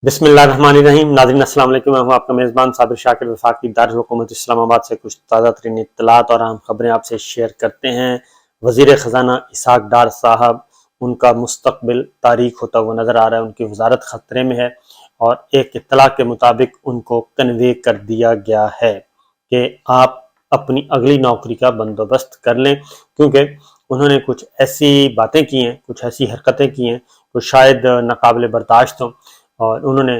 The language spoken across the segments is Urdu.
بسم اللہ الرحمن الرحیم۔ ناظرین السلام علیکم، میں ہوں آپ کا میزبان صابر شاکر، وفاقی دارالحکومت اسلام آباد سے کچھ تازہ ترین اطلاعات اور اہم خبریں آپ سے شیئر کرتے ہیں۔ وزیر خزانہ اسحاق ڈار صاحب، ان کا مستقبل تاریک ہوتا ہوا نظر آ رہا ہے، ان کی وزارت خطرے میں ہے، اور ایک اطلاع کے مطابق ان کو کنوے کر دیا گیا ہے کہ آپ اپنی اگلی نوکری کا بندوبست کر لیں، کیونکہ انہوں نے کچھ ایسی باتیں کی ہیں، کچھ ایسی حرکتیں کی ہیں جو شاید ناقابل برداشت ہوں، اور انہوں نے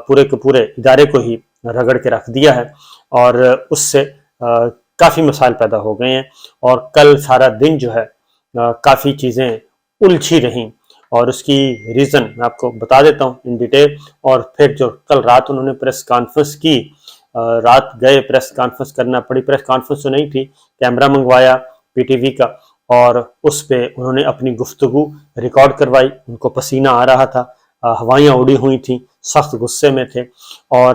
پورے کے پورے ادارے کو ہی رگڑ کے رکھ دیا ہے، اور اس سے کافی مسائل پیدا ہو گئے ہیں، اور کل سارا دن جو ہے کافی چیزیں الجھی رہیں، اور اس کی ریزن میں آپ کو بتا دیتا ہوں ان ڈیٹیل۔ اور پھر جو کل رات انہوں نے پریس کانفرنس کی، رات گئے پریس کانفرنس کرنا پڑی، پریس کانفرنس تو نہیں تھی، کیمرہ منگوایا پی ٹی وی کا، اور اس پہ انہوں نے اپنی گفتگو ریکارڈ کروائی، ان کو پسینہ آ رہا تھا، ہوائیاں اڑی ہوئی تھیں، سخت غصے میں تھے، اور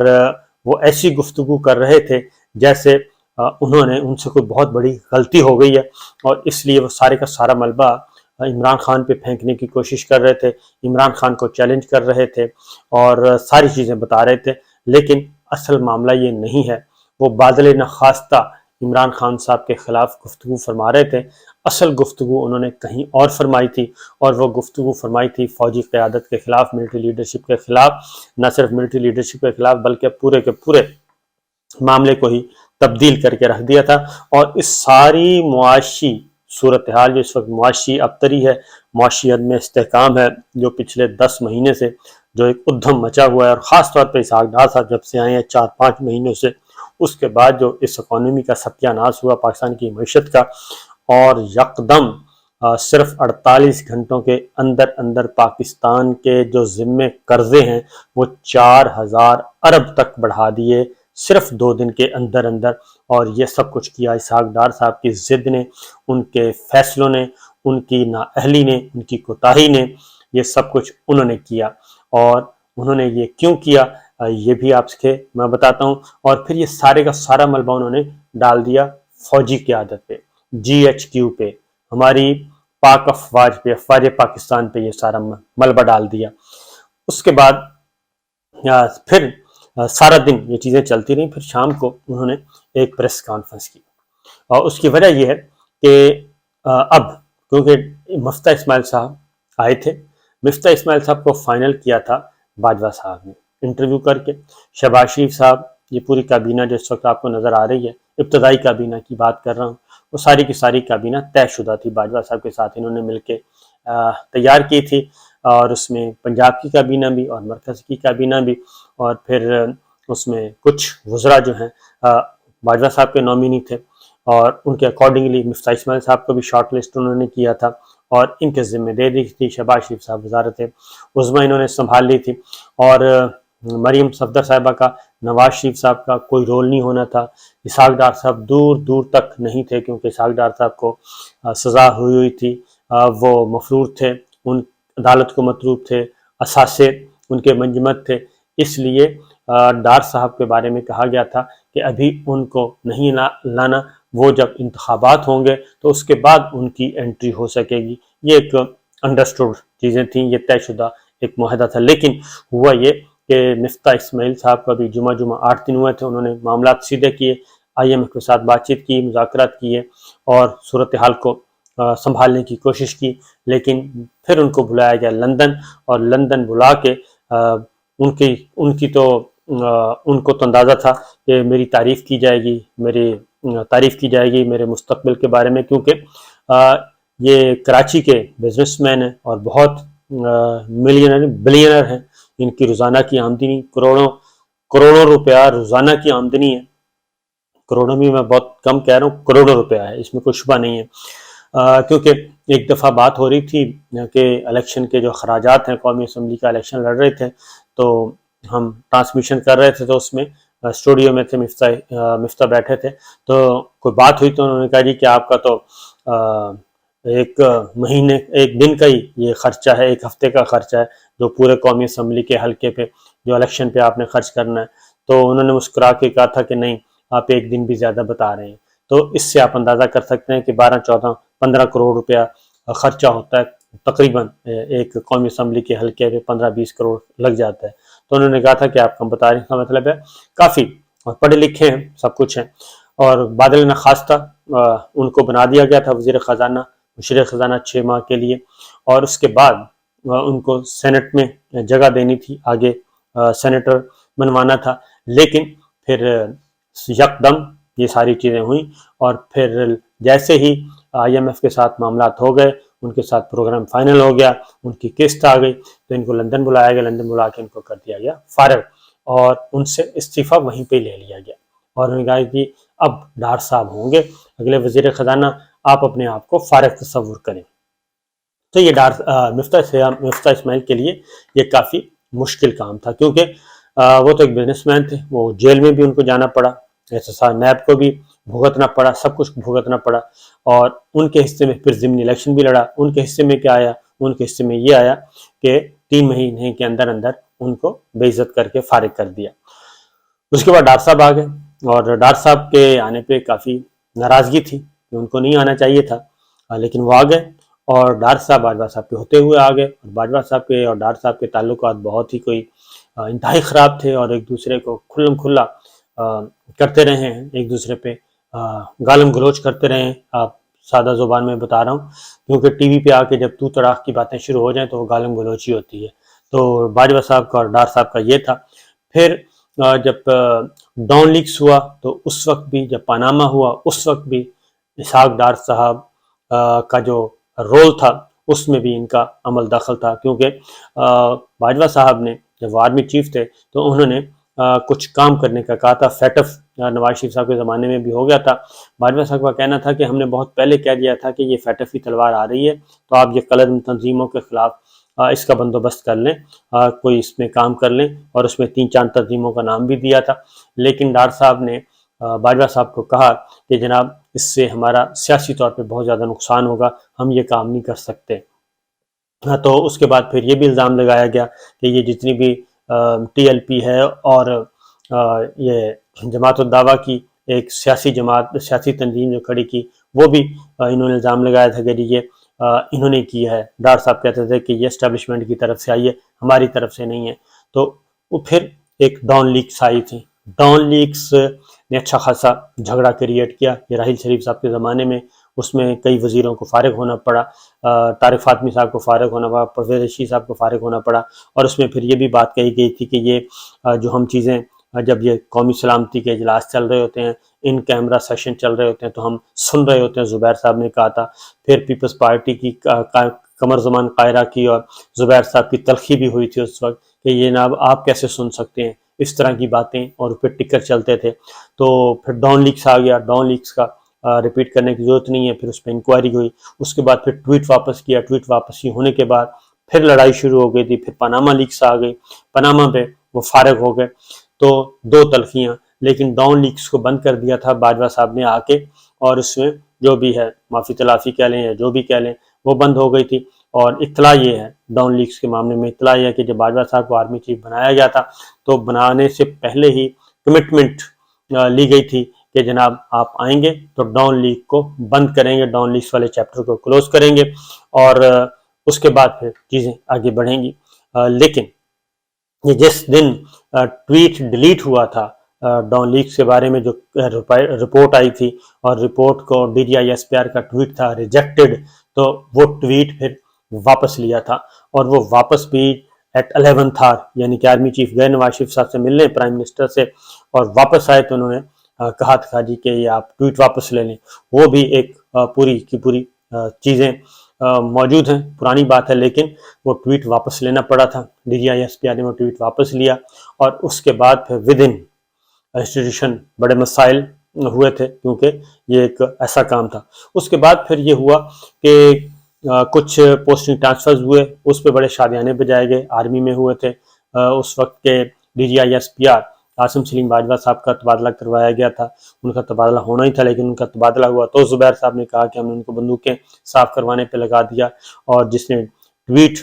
وہ ایسی گفتگو کر رہے تھے جیسے انہوں نے ان سے کوئی بہت بڑی غلطی ہو گئی ہے، اور اس لیے وہ سارے کا سارا ملبہ عمران خان پہ پھینکنے کی کوشش کر رہے تھے، عمران خان کو چیلنج کر رہے تھے، اور ساری چیزیں بتا رہے تھے، لیکن اصل معاملہ یہ نہیں ہے۔ وہ بادل نخواستہ عمران خان صاحب کے خلاف گفتگو فرما رہے تھے، اصل گفتگو انہوں نے کہیں اور فرمائی تھی، اور وہ گفتگو فرمائی تھی فوجی قیادت کے خلاف، ملٹری لیڈرشپ کے خلاف، نہ صرف ملٹری لیڈرشپ کے خلاف بلکہ پورے کے پورے معاملے کو ہی تبدیل کر کے رکھ دیا تھا۔ اور اس ساری معاشی صورتحال جو اس وقت معاشی ابتری ہے، معاشی عدم استحکام ہے، جو پچھلے 10 مہینے سے جو ایک ادھم مچا ہوا ہے، اور خاص طور پہ اسحاق ڈار صاحب جب سے آئے ہیں 4-5 مہینوں سے، اس کے بعد جو اس اکانومی کا ستیہ ناش ہوا، پاکستان کی معیشت کا، اور یکدم صرف 48 گھنٹوں کے اندر اندر پاکستان کے جو ذمے قرضے ہیں وہ 4000 ارب تک بڑھا دیے صرف 2 دن کے اندر اندر، اور یہ سب کچھ کیا اسحاق ڈار صاحب کی ضد نے، ان کے فیصلوں نے، ان کی نااہلی نے، ان کی کوتاہی نے، یہ سب کچھ انہوں نے کیا۔ اور انہوں نے یہ کیوں کیا یہ بھی آپ سے میں بتاتا ہوں، اور پھر یہ سارے کا سارا ملبہ انہوں نے ڈال دیا فوجی قیادت پہ، جی ایچ کیو پہ، ہماری پاک افواج پہ، افواج پاکستان پہ یہ سارا ملبہ ڈال دیا۔ اس کے بعد پھر سارا دن یہ چیزیں چلتی رہیں، پھر شام کو انہوں نے ایک پریس کانفرنس کی، اور اس کی وجہ یہ ہے کہ اب کیونکہ مفتہ اسماعیل صاحب آئے تھے، مفتہ اسماعیل صاحب کو فائنل کیا تھا باجوہ صاحب نے انٹرویو کر کے، شہباز شریف صاحب، یہ پوری کابینہ جو اس وقت آپ کو نظر آ رہی ہے، ابتدائی کابینہ کی بات کر رہا ہوں، وہ ساری کی ساری کابینہ طے شدہ تھی، باجوہ صاحب کے ساتھ انہوں نے مل کے تیار کی تھی، اور اس میں پنجاب کی کابینہ بھی اور مرکز کی کابینہ بھی، اور پھر اس میں کچھ وزراء جو ہیں باجوہ صاحب کے نومینی تھے، اور ان کے اکارڈنگلی مفتہ اسماعیل صاحب کو بھی شارٹ لسٹ انہوں نے کیا تھا، اور ان کے ذمہ دے دی تھی شہباز شریف صاحب وزارت عظمیٰ انہوں نے سنبھال لی تھی، اور مریم صفدر صاحبہ کا، نواز شریف صاحب کا کوئی رول نہیں ہونا تھا، اسحاق ڈار صاحب دور دور تک نہیں تھے، کیونکہ اسحاق ڈار صاحب کو سزا ہوئی تھی، وہ مفرور تھے، ان عدالت کو مطلوب تھے، اثاثے ان کے منجمد تھے، اس لیے ڈار صاحب کے بارے میں کہا گیا تھا کہ ابھی ان کو نہیں لانا، وہ جب انتخابات ہوں گے تو اس کے بعد ان کی انٹری ہو سکے گی۔ یہ ایک انڈرسٹوڈ چیزیں تھیں، یہ طے شدہ ایک معاہدہ تھا، لیکن ہوا یہ کہ مفتہ اسماعیل صاحب کا بھی جمعہ 8 دن ہوئے تھے، انہوں نے معاملات سیدھے کیے، آئی ایم ایف کے ساتھ بات چیت کی، مذاکرات کیے، اور صورتحال کو سنبھالنے کی کوشش کی، لیکن پھر ان کو بلایا گیا لندن، اور لندن بلا کے ان کی تو ان کو تو اندازہ تھا کہ میری تعریف کی جائے گی، میرے مستقبل کے بارے میں، کیونکہ یہ کراچی کے بزنس مین ہیں اور بہت بلینر ہیں، ان کی روزانہ کی آمدنی کروڑوں روپیہ روزانہ کی آمدنی ہے، کروڑوں میں بہت کم کہہ رہا ہوں، کروڑوں روپیہ ہے، اس میں کوئی شبہ نہیں ہے، کیونکہ ایک دفعہ بات ہو رہی تھی کہ الیکشن کے جو خراجات ہیں، قومی اسمبلی کا الیکشن لڑ رہے تھے، تو ہم ٹرانسمیشن کر رہے تھے، تو اس میں اسٹوڈیو میں تھے، مفتہ بیٹھے تھے، تو کوئی بات ہوئی تو انہوں نے کہا جی کہ آپ کا تو ایک دن کا ہی یہ خرچہ ہے، ایک ہفتے کا خرچہ ہے جو پورے قومی اسمبلی کے حلقے پہ جو الیکشن پہ آپ نے خرچ کرنا ہے، تو انہوں نے مسکرا کے کہا تھا کہ نہیں، آپ ایک دن بھی زیادہ بتا رہے ہیں، تو اس سے آپ اندازہ کر سکتے ہیں کہ 12 14 15 کروڑ روپیہ خرچہ ہوتا ہے تقریباً ایک قومی اسمبلی کے حلقے پہ 15-20 کروڑ لگ جاتا ہے. تو انہوں نے کہا تھا کہ آپ کم بتا رہے ہیں، اس کا مطلب ہے کافی اور پڑھے لکھے ہیں، سب کچھ ہیں. اور بادل نخواستہ ان کو بنا دیا گیا تھا وزیر خزانہ، مشیر خزانہ 6 ماہ کے لیے، اور اس کے بعد ان کو سینٹ میں جگہ دینی تھی، آگے سینیٹر بنوانا تھا. لیکن پھر یکدم یہ ساری چیزیں ہوئیں، اور پھر جیسے ہی آئی ایم ایف کے ساتھ معاملات ہو گئے، ان کے ساتھ پروگرام فائنل ہو گیا، ان کی قسط آ گئی، تو ان کو لندن بلایا گیا، لندن بلا کے ان کو کر دیا گیا فارغ، اور ان سے استعفیٰ وہیں پہ لے لیا گیا. اور انہوں نے کہا کہ اب ڈار صاحب ہوں گے اگلے وزیر خزانہ، آپ اپنے آپ کو فارغ تصور کریں. تو یہ مفتاح اسماعیل کے لیے یہ کافی مشکل کام تھا، کیونکہ وہ تو ایک بزنس مین تھے، وہ جیل میں بھی ان کو جانا پڑا، نیب کو بھی بھگتنا پڑا، سب کچھ بھگتنا پڑا. اور ان کے حصے میں پھر ضمنی الیکشن بھی لڑا. ان کے حصے میں کیا آیا؟ ان کے حصے میں یہ آیا کہ 3 مہینے کے اندر ان کو بے عزت کر کے فارغ کر دیا. اس کے بعد ڈار صاحب آ گئے، اور ڈار صاحب کے آنے پہ کافی ناراضگی تھی کہ ان کو نہیں آنا چاہیے تھا، لیکن وہ آ گئے، اور ڈار صاحب باجوہ صاحب کے ہوتے ہوئے آ گئے. اور باجوہ صاحب کے اور ڈار صاحب کے تعلقات بہت ہی کوئی انتہائی خراب تھے، اور ایک دوسرے کو کھلم کھلا کرتے رہے ہیں، ایک دوسرے پہ گالم گلوچ کرتے رہے ہیں. آپ سادہ زبان میں بتا رہا ہوں، کیونکہ ٹی وی پہ آ کے جب تو تڑاک کی باتیں شروع ہو جائیں تو وہ گالم گلوچ ہی ہوتی ہے. تو باجوہ صاحب کا اور ڈار صاحب کا یہ تھا. پھر جب ڈان لیکس ہوا تو اس وقت بھی، جب پاناما ہوا اس وقت بھی اسحاق ڈار صاحب کا جو رول تھا اس میں بھی ان کا عمل دخل تھا، کیونکہ باجوہ صاحب نے جب وہ آرمی چیف تھے تو انہوں نے کچھ کام کرنے کا کہا تھا. فیٹف نواز شریف صاحب کے زمانے میں بھی ہو گیا تھا. باجوہ صاحب کا کہنا تھا کہ ہم نے بہت پہلے کہہ دیا تھا کہ یہ فیٹف کی تلوار آ رہی ہے، تو آپ یہ قلم تنظیموں کے خلاف اس کا بندوبست کر لیں، کوئی اس میں کام کر لیں. اور اس میں 3-4 تنظیموں کا نام بھی دیا تھا. لیکن ڈار صاحب نے باجوہ صاحب کو کہا کہ جناب اس سے ہمارا سیاسی طور پہ بہت زیادہ نقصان ہوگا، ہم یہ کام نہیں کر سکتے. تو اس کے بعد پھر یہ بھی الزام لگایا گیا کہ یہ جتنی بھی ٹی ایل پی ہے اور یہ جماعت الدعویٰ کی ایک سیاسی تنظیم جو کھڑی کی، وہ بھی انہوں نے الزام لگایا تھا کہ یہ انہوں نے کی ہے. ڈار صاحب کہتے تھے کہ یہ اسٹیبلشمنٹ کی طرف سے آئی ہے، ہماری طرف سے نہیں ہے. تو وہ پھر ایک ڈان لیکس آئی تھی. ڈان لیکس نے اچھا خاصا جھگڑا کریٹ کیا. یہ راحیل شریف صاحب کے زمانے میں اس میں کئی وزیروں کو فارغ ہونا پڑا، طارق فاطمی صاحب کو فارغ ہونا پڑا، پرویز رشید صاحب کو فارغ ہونا پڑا. اور اس میں پھر یہ بھی بات کہی گئی تھی کہ یہ جو ہم چیزیں، جب یہ قومی سلامتی کے اجلاس چل رہے ہوتے ہیں، ان کیمرہ سیشن چل رہے ہوتے ہیں تو ہم سن رہے ہوتے ہیں. زبیر صاحب نے کہا تھا. پھر پیپلز پارٹی کی قمر زمان قاہرہ کی اور زبیر صاحب کی تلخی بھی ہوئی تھی اس وقت کہ یہ جناب آپ کیسے سن سکتے ہیں اس طرح کی باتیں، اور پھر ٹکر چلتے تھے. تو پھر ڈان لیکس آ گیا. ڈان لیکس کا ریپیٹ کرنے کی ضرورت نہیں ہے. پھر اس پہ انکوائری ہوئی، اس کے بعد پھر ٹویٹ واپس کیا. ٹویٹ واپسی ہونے کے بعد پھر لڑائی شروع ہو گئی تھی. پھر پاناما لیکس آ گئی، پاناما پہ وہ فارغ ہو گئے. تو 2 تلخیاں. لیکن ڈان لیکس کو بند کر دیا تھا باجوہ صاحب نے آ کے، اور اس میں جو بھی ہے معافی تلافی کہہ لیں یا جو بھی کہہ لیں وہ بند ہو گئی تھی. اور اطلاع یہ ہے ڈان لیکس کے معاملے میں، اطلاع یہ ہے کہ جب باجوہ صاحب کو آرمی چیف بنایا گیا تھا تو بنانے سے پہلے ہی کمٹمنٹ لی گئی تھی کہ جناب آپ آئیں گے تو ڈان لیک کو بند کریں گے، ڈان لیکس والے چیپٹر کو کلوز کریں گے، اور اس کے بعد پھر چیزیں آگے بڑھیں گی. لیکن یہ جس دن ٹویٹ ڈیلیٹ ہوا تھا ڈان لیکس کے بارے میں، جو رپورٹ آئی تھی، اور رپورٹ کو D G I S P R کا ٹویٹ تھا ریجیکٹڈ، تو وہ ٹویٹ پھر واپس لیا تھا. اور وہ واپس بھی ایٹ 11th hour، یعنی کہ آرمی چیف گئے نواز شریف صاحب سے ملنے، پرائم منسٹر سے، اور واپس آئے تو انہوں نے کہا تھا جی کہ یہ آپ ٹویٹ واپس لے لیں. وہ بھی ایک پوری کی پوری چیزیں موجود ہیں، پرانی بات ہے، لیکن وہ ٹویٹ واپس لینا پڑا تھا. D G I S P R نے وہ ٹویٹ واپس لیا، اور اس کے بعد پھر ودن انسٹیٹیوشن بڑے مسائل ہوئے تھے، کیونکہ یہ ایک ایسا کام تھا. اس کے بعد پھر یہ ہوا کہ کچھ پوسٹنگ ٹرانسفرز ہوئے، اس پہ بڑے شادیانے بجائے گئے. آرمی میں ہوئے تھے اس وقت کے D G I S P R Qasim Saleem Bajwa صاحب کا تبادلہ کروایا گیا تھا. ان کا تبادلہ ہونا ہی تھا، لیکن ان کا تبادلہ ہوا تو زبیر صاحب نے کہا کہ ہم نے ان کو بندوقیں صاف کروانے پہ لگا دیا، اور جس نے ٹویٹ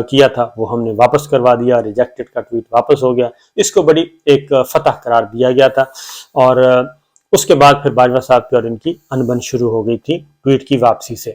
کیا تھا وہ ہم نے واپس کروا دیا، ریجیکٹڈ کا ٹویٹ واپس ہو گیا. اس کو بڑی ایک فتح قرار دیا گیا تھا. اور اس کے بعد پھر باجوہ صاحب کی اور ان کی انبن شروع ہو گئی تھی ٹویٹ کی واپسی سے.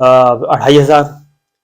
2,500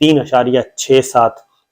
3.67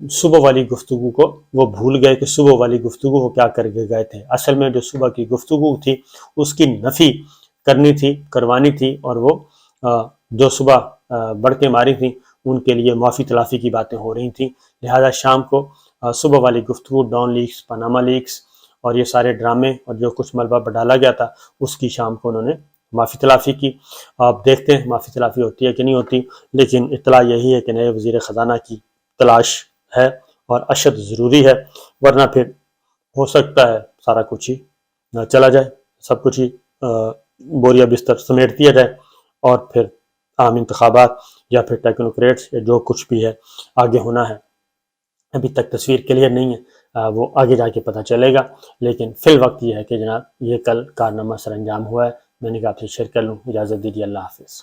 صبح والی گفتگو کو وہ بھول گئے کہ صبح والی گفتگو وہ کیا کر کے گئے تھے. اصل میں جو صبح کی گفتگو تھی اس کی نفی کرنی تھی، کروانی تھی، اور وہ جو صبح بڑھتے ماری تھیں ان کے لیے معافی تلافی کی باتیں ہو رہی تھیں. لہذا شام کو صبح والی گفتگو، ڈان لیکس، پاناما لیکس اور یہ سارے ڈرامے اور جو کچھ ملبہ ڈالا گیا تھا اس کی شام کو انہوں نے معافی تلافی کی. آپ دیکھتے ہیں معافی تلافی ہوتی ہے کہ نہیں ہوتی، لیکن اطلاع یہی ہے کہ نئے وزیر خزانہ کی تلاش ہے اور اشد ضروری ہے، ورنہ پھر ہو سکتا ہے سارا کچھ ہی چلا جائے، سب کچھ ہی بوریا بستر سمیٹ دیا جائے، اور پھر عام انتخابات یا پھر ٹیکنوکریٹس یا جو کچھ بھی ہے آگے ہونا ہے. ابھی تک تصویر کلیئر نہیں ہے، وہ آگے جا کے پتہ چلے گا، لیکن فی الوقت یہ ہے کہ جناب یہ کل کارنامہ سر انجام ہوا ہے. میں نے کہا آپ سے شیئر کر لوں. اجازت دیجیے، اللہ حافظ.